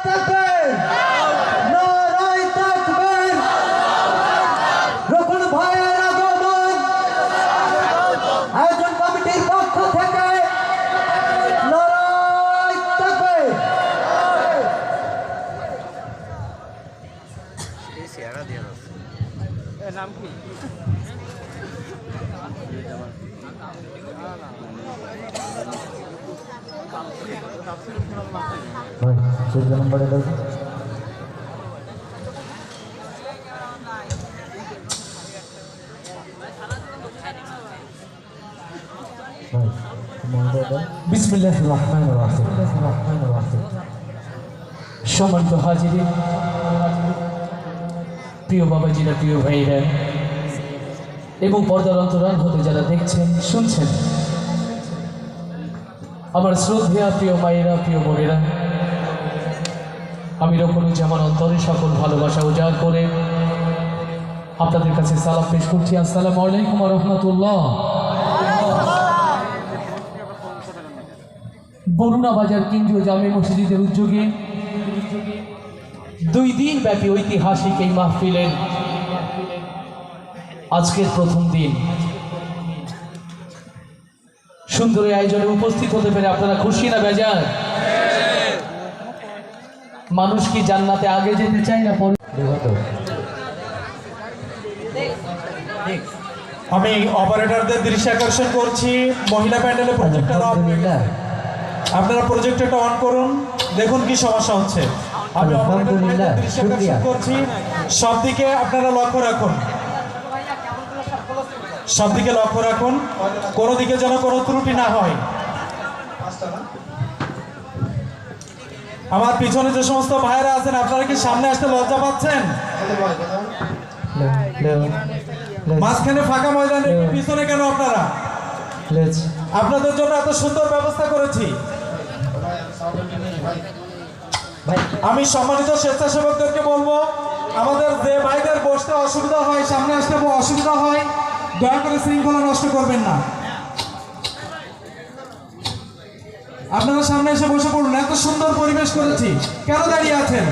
তাকবীর নারায়ে তাকবীর রকন ভাইয়ের আগমন আয়োজন কমিটির পক্ষ থেকে নারায়ে তাকবীর এই চেহারা দিয়ে দাও এর নাম কি ভাই 14 নম্বরে দাও বিসমিল্লাহির রহমানির রহিম। সম্মানিত হাজিরিন, প্রিয় বাবাজিরা, প্রিয় ভাইরা এবং পর্দার অন্তরাল হতে যারা দেখছেন শুনছেন, আমার শ্রদ্ধেয়া প্রিয় মায়েরা, প্রিয় বোনেরা, আমি রকনুজ্জামান অন্তরে সকল ভালোবাসা উজাড় করে আপনাদের কাছে সালাম পেশ করছি। আসসালামু আলাইকুম ওয়া রাহমাতুল্লাহ। বরুণা বাজার কেন্দ্রীয় জামে মসজিদের উদ্যোগে 2 দিন ব্যাপী ঐতিহাসিক এই মাহফিলের আজকের প্রথম দিন সুন্দর আয়োজনে উপস্থিত হতে পেরে আপনারা খুশি না বেজার? মানুষ কি জান্নাতে আগে যেতে চায় না পরে? আমি অপারেটরদের দৃষ্টি আকর্ষণ করছি, মহিলা প্যান্ডেলে প্রজেক্টর অন, আপনারা প্রজেক্টরটা অন করুন, দেখুন কি সমস্যা হচ্ছে। আমি অপারেটরদের দৃষ্টি আকর্ষণ করছি, সব দিকে আপনারা লক্ষ্য রাখুন, সব দিকে লক্ষ্য রাখুন, কোনো দিকে যেন কোনো ত্রুটি না হয়। আমার পিছনে যে সমস্ত ভাইরা আছেন, আপনারা কি সামনে আসতে লজ্জা পাচ্ছেন? মাঝখানে ফাঁকা ময়দানে পিছনে কেন আপনারা? আপনাদের জন্য এত সুন্দর ব্যবস্থা করেছি। আমি সম্মানিত স্বেচ্ছাসেবকদেরকে বলবো, আমাদের যে ভাইদের বসতে অসুবিধা হয়, সামনে আসতে অসুবিধা হয়, দয়া করে শৃঙ্খলা নষ্ট করবেন না। আপনারা সামনে এসে বসে পড়ুন, এত সুন্দর পরিবেশ করেছি, কেন দাঁড়িয়ে আছেন?